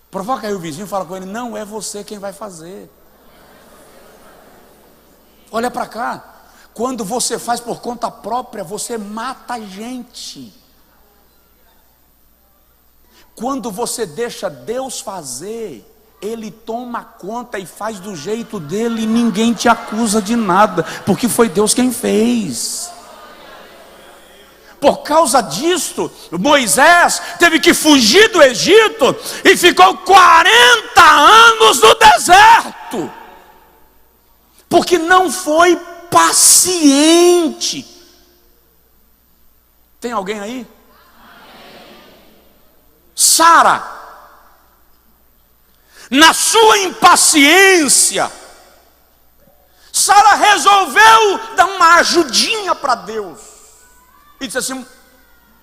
Provoca aí o vizinho e fala com ele, não é você quem vai fazer. Olha para cá, quando você faz por conta própria, você mata a gente. Quando você deixa Deus fazer, Ele toma conta e faz do jeito dele, e ninguém te acusa de nada, porque foi Deus quem fez. Por causa disto, Moisés teve que fugir do Egito e ficou 40 anos no deserto, porque não foi paciente. Tem alguém aí? Sara, na sua impaciência, Sara resolveu dar uma ajudinha para Deus. E disse assim,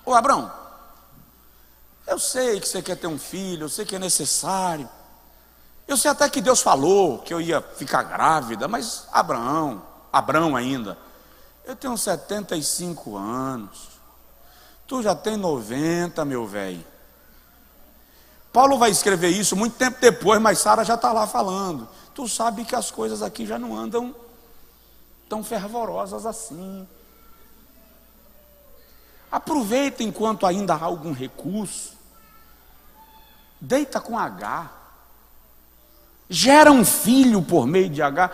ô Abraão, eu sei que você quer ter um filho, eu sei que é necessário, eu sei até que Deus falou que eu ia ficar grávida, mas Abraão ainda, eu tenho 75 anos, tu já tem 90, meu velho. Paulo vai escrever isso muito tempo depois, mas Sara já está lá falando, tu sabe que as coisas aqui já não andam tão fervorosas assim. Aproveita enquanto ainda há algum recurso, deita com H, gera um filho por meio de H.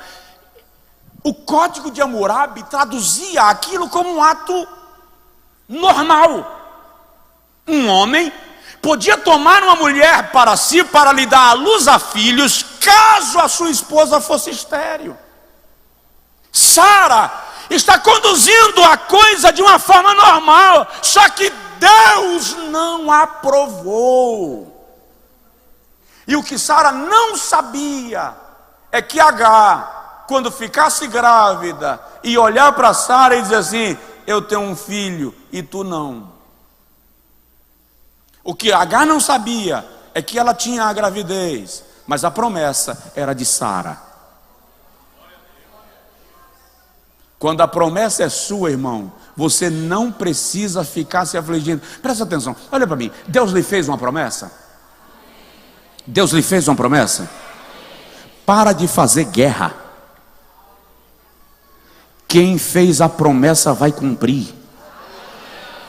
O código de Hammurabi traduzia aquilo como um ato normal. Um homem podia tomar uma mulher para si, para lhe dar à luz a filhos, caso a sua esposa fosse estéril. Sara está conduzindo a coisa de uma forma normal, só que Deus não aprovou. E o que Sara não sabia é que Agar, quando ficasse grávida e olhar para Sara e dizer assim, eu tenho um filho e tu não. O que Agar não sabia é que ela tinha a gravidez, mas a promessa era de Sara. Quando a promessa é sua, irmão, você não precisa ficar se afligindo. Presta atenção, olha para mim, Deus lhe fez uma promessa? Deus lhe fez uma promessa? Para de fazer guerra. Quem fez a promessa vai cumprir.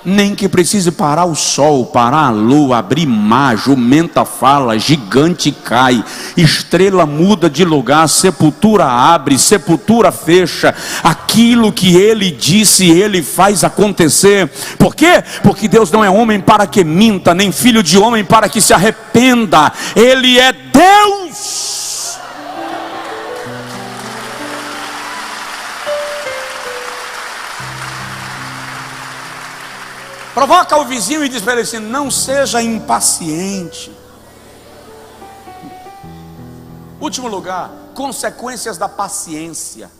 nem que precise parar o sol, parar a lua, abrir mar, jumenta fala, gigante cai, estrela muda de lugar, sepultura abre, sepultura fecha. Aquilo que ele disse, ele faz acontecer. Por quê? Porque Deus não é homem para que minta, nem filho de homem para que se arrependa. Ele é Deus. Provoca o vizinho e diz para ele assim: não seja impaciente. Último lugar, consequências da paciência.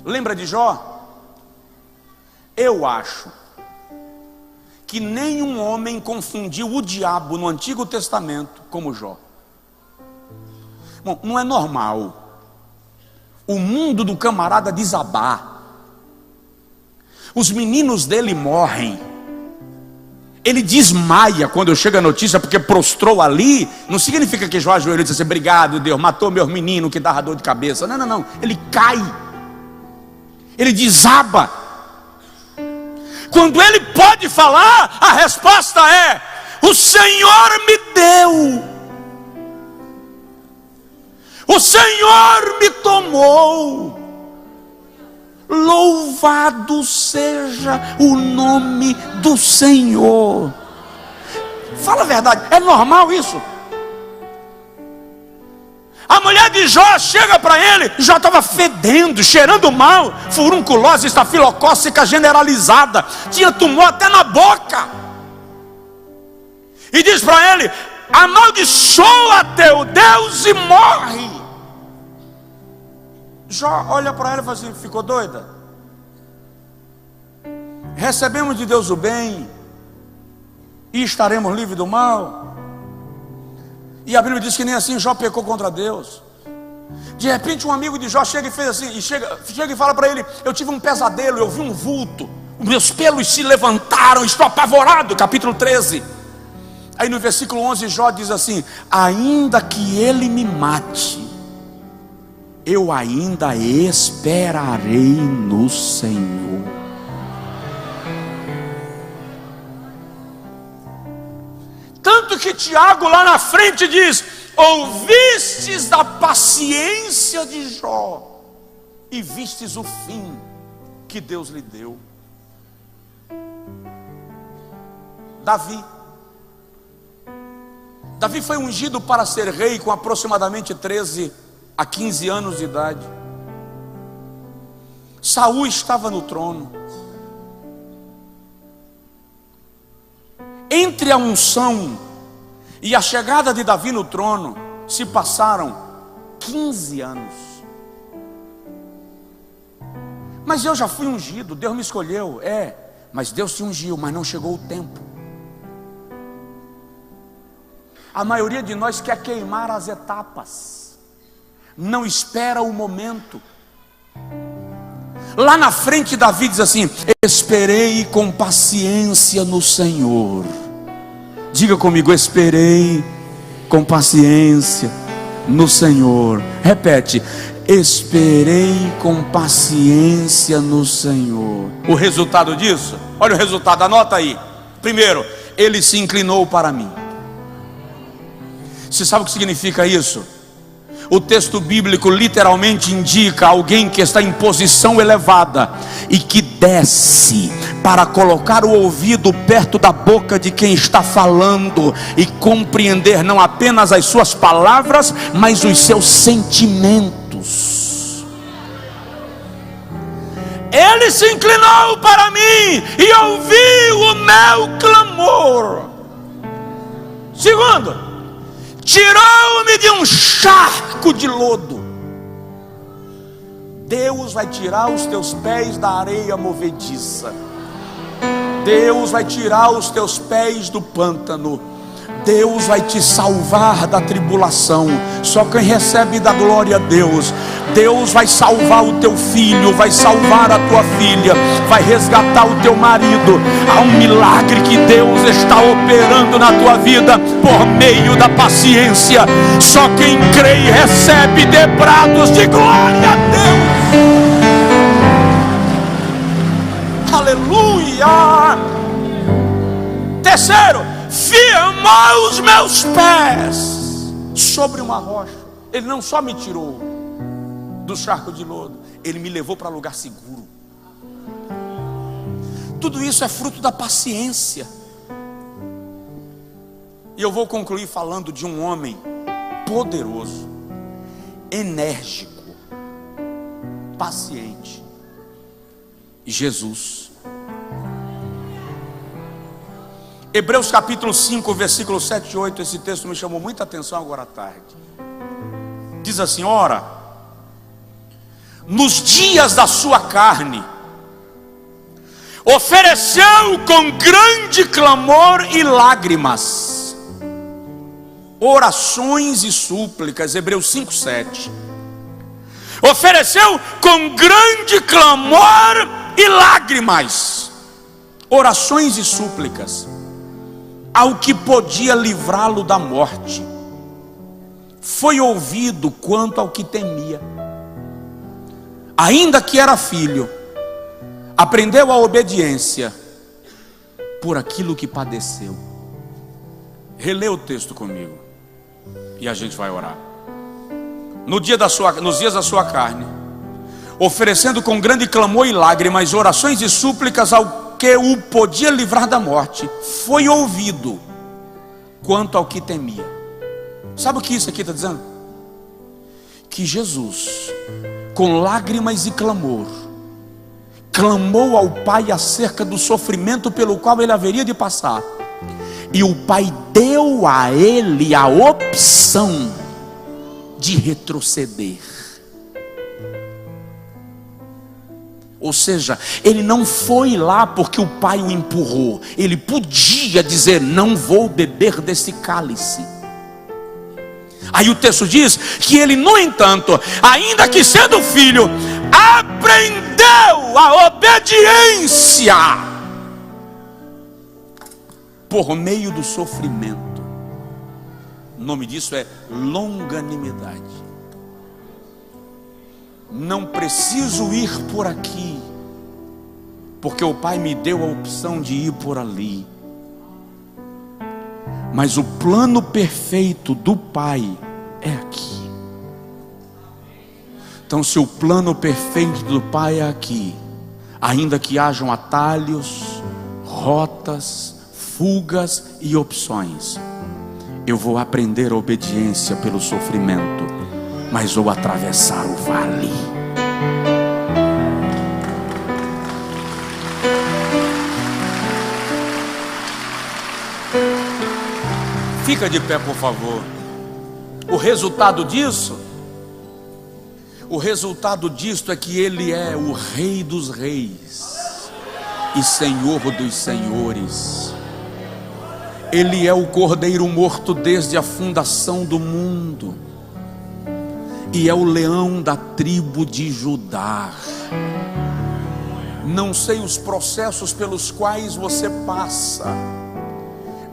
Lembra de Jó? Eu acho que nenhum homem confundiu o diabo no Antigo Testamento como Jó. Bom, não é normal o mundo do camarada desabar. Os meninos dele morrem. Ele desmaia quando chega a notícia, porque prostrou ali. Não significa que Jó ajoelhou e disse assim: obrigado, Deus, matou meus meninos que dava dor de cabeça. Não, não, não. Ele cai. Ele desaba. Quando ele pode falar, a resposta é: o Senhor me deu. O Senhor me tomou. Louvado seja o nome do Senhor. Fala a verdade, é normal isso? A mulher de Jó chega para ele, Jó estava fedendo, cheirando mal, furunculose estafilocócica generalizada, tinha tumor até na boca, e diz para ele: amaldiçoa teu Deus e morre. Jó olha para ela e fala assim: ficou doida? Recebemos de Deus o bem e estaremos livres do mal. E a Bíblia diz que nem assim Jó pecou contra Deus. De repente um amigo de Jó chega e fez assim, chega e fala para ele: eu tive um pesadelo, eu vi um vulto, os meus pelos se levantaram, estou apavorado. Capítulo 13. Aí no versículo 11 Jó diz assim: ainda que ele me mate, eu ainda esperarei no Senhor. Tanto que Tiago lá na frente diz: ouvistes da paciência de Jó e vistes o fim que Deus lhe deu. Davi foi ungido para ser rei com aproximadamente 13 a 15 anos de idade. Saul estava no trono. Entre a unção e a chegada de Davi no trono se passaram 15 anos. Mas eu já fui ungido, Deus me escolheu. Mas Deus te ungiu, mas não chegou o tempo. A maioria de nós quer queimar as etapas, não espera o momento. Lá na frente Davi diz assim: esperei com paciência no Senhor. Diga comigo: esperei com paciência no Senhor. Repete: esperei com paciência no Senhor. O resultado disso, olha o resultado, anota aí. Primeiro, ele se inclinou para mim. Você sabe o que significa isso? O texto bíblico literalmente indica alguém que está em posição elevada e que desce para colocar o ouvido perto da boca de quem está falando e compreender não apenas as suas palavras, mas os seus sentimentos. Ele se inclinou para mim e ouviu o meu clamor. Segundo, tirou-me de um charco de lodo. Deus vai tirar os teus pés da areia movediça. Deus vai tirar os teus pés do pântano. Deus vai te salvar da tribulação. Só quem recebe da glória a Deus. Deus vai salvar o teu filho, vai salvar a tua filha, vai resgatar o teu marido. Há um milagre que Deus está operando na tua vida por meio da paciência. Só quem crê e recebe dê brados de glória a Deus. Aleluia! Terceiro, firmou os meus pés sobre uma rocha. Ele não só me tirou do charco de lodo, ele me levou para lugar seguro. Tudo isso é fruto da paciência. E eu vou concluir falando de um homem poderoso, enérgico, paciente. Jesus. Hebreus capítulo 5, versículo 7 e 8. Esse texto me chamou muita atenção agora à tarde. Diz assim: ora, nos dias da sua carne, ofereceu com grande clamor e lágrimas, orações e súplicas. Hebreus 5, 7. Ofereceu com grande clamor e lágrimas, orações e súplicas, ao que podia livrá-lo da morte. Foi ouvido quanto ao que temia. Ainda que era filho, aprendeu a obediência por aquilo que padeceu. Relê o texto comigo e a gente vai orar. Nos dias da sua carne, oferecendo com grande clamor e lágrimas, orações e súplicas ao que o podia livrar da morte, foi ouvido quanto ao que temia. Sabe o que isso aqui está dizendo? Que Jesus, com lágrimas e clamor, clamou ao Pai acerca do sofrimento pelo qual ele haveria de passar, e o Pai deu a ele a opção de retroceder. Ou seja, ele não foi lá porque o pai o empurrou. Ele podia dizer: não vou beber desse cálice. Aí o texto diz que ele, no entanto, ainda que sendo filho, aprendeu a obediência por meio do sofrimento. O nome disso é longanimidade. Não preciso ir por aqui, porque o Pai me deu a opção de ir por ali. Mas o plano perfeito do Pai é aqui. Então, se o plano perfeito do Pai é aqui, ainda que hajam atalhos, rotas, fugas e opções, eu vou aprender a obediência pelo sofrimento, mas vou atravessar o vale. Fica de pé, por favor. O resultado disso é que Ele é o Rei dos Reis e Senhor dos Senhores. Ele é o Cordeiro morto desde a fundação do mundo, e é o leão da tribo de Judá. Não sei os processos pelos quais você passa,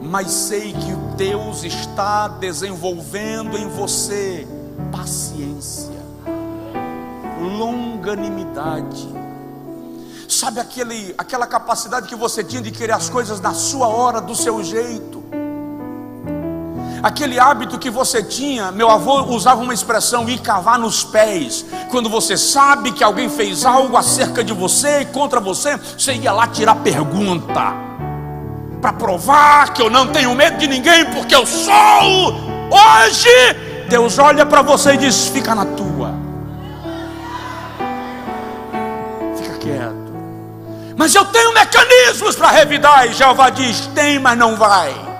mas sei que Deus está desenvolvendo em você paciência, longanimidade. Sabe aquela capacidade que você tinha de querer as coisas na sua hora, do seu jeito? Aquele hábito que você tinha, meu avô usava uma expressão: ir cavar nos pés. Quando você sabe que alguém fez algo acerca de você e contra você, você ia lá tirar pergunta, para provar que eu não tenho medo de ninguém, porque eu sou. Hoje, Deus olha para você e diz: fica na tua, fica quieto. Mas eu tenho mecanismos para revidar. E Jeová diz: tem, mas não vai.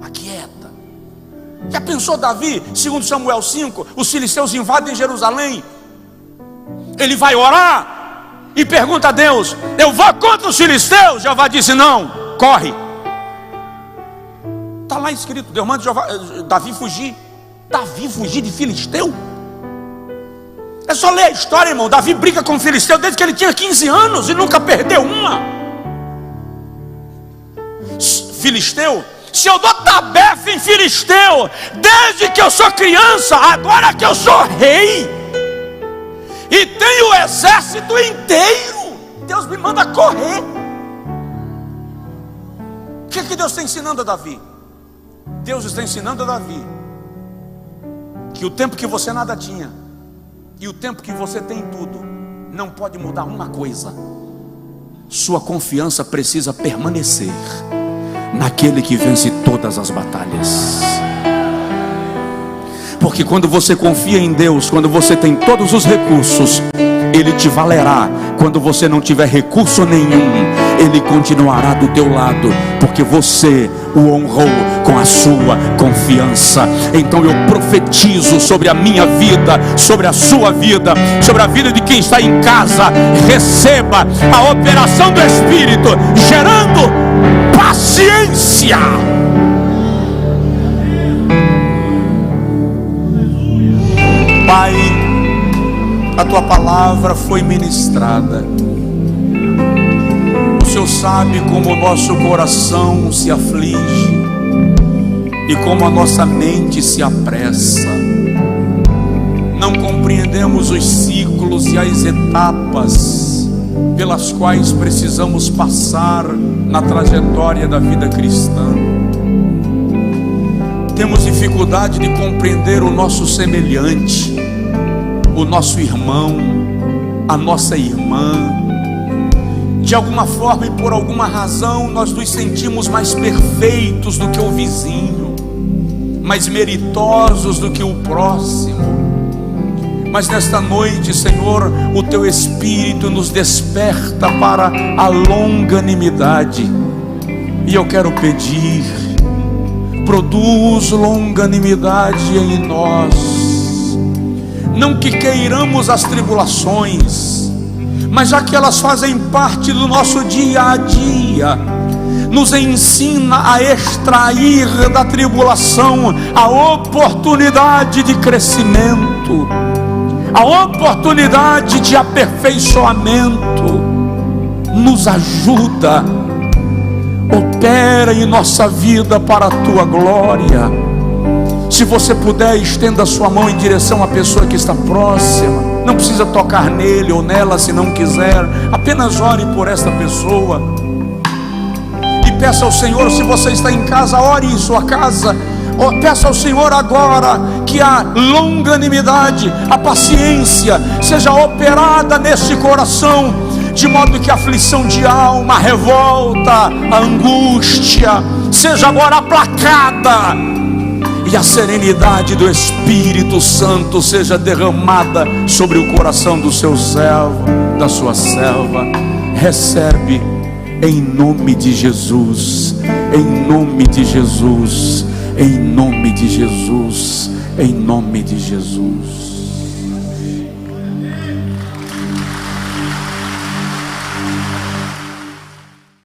Aquieta. Já pensou Davi? Segundo Samuel 5, os filisteus invadem Jerusalém. Ele vai orar e pergunta a Deus: eu vou contra os filisteus? Jeová disse: não, corre. Está lá escrito: Deus manda Davi fugir. Davi fugir de filisteu? É só ler a história, irmão. Davi briga com o filisteu desde que ele tinha 15 anos e nunca perdeu uma. Filisteu? Se eu dou tabefe em filisteu desde que eu sou criança, agora que eu sou rei, e tem o exército inteiro. Deus me manda correr. O que Deus está ensinando a Davi? Deus está ensinando a Davi que o tempo que você nada tinha e o tempo que você tem tudo não pode mudar uma coisa: sua confiança precisa permanecer naquele que vence todas as batalhas. Porque quando você confia em Deus, quando você tem todos os recursos, Ele te valerá. Quando você não tiver recurso nenhum, Ele continuará do teu lado, porque você o honrou com a sua confiança. Então eu profetizo sobre a minha vida, sobre a sua vida, sobre a vida de quem está em casa. Receba a operação do Espírito, gerando paciência. Pai, a tua palavra foi ministrada. O Senhor sabe como o nosso coração se aflige e como a nossa mente se apressa. Não compreendemos os ciclos e as etapas pelas quais precisamos passar na trajetória da vida cristã. Temos dificuldade de compreender o nosso semelhante, o nosso irmão, a nossa irmã. De alguma forma e por alguma razão nós nos sentimos mais perfeitos do que o vizinho, mais meritosos do que o próximo. Mas nesta noite, Senhor, o Teu Espírito nos desperta para a longanimidade. E eu quero pedir: produz longanimidade em nós. Não que queiramos as tribulações, mas já que elas fazem parte do nosso dia a dia, nos ensina a extrair da tribulação a oportunidade de crescimento, a oportunidade de aperfeiçoamento. Nos ajuda, opera em nossa vida para a tua glória. Se você puder, estenda a sua mão em direção à pessoa que está próxima. Não precisa tocar nele ou nela se não quiser. Apenas ore por esta pessoa e peça ao Senhor. Se você está em casa, ore em sua casa. Peça ao Senhor agora que a longanimidade, a paciência seja operada neste coração, de modo que a aflição de alma, a revolta, a angústia seja agora aplacada e a serenidade do Espírito Santo seja derramada sobre o coração do seu servo, da sua serva. Recebe em nome de Jesus, em nome de Jesus, em nome de Jesus, em nome de Jesus.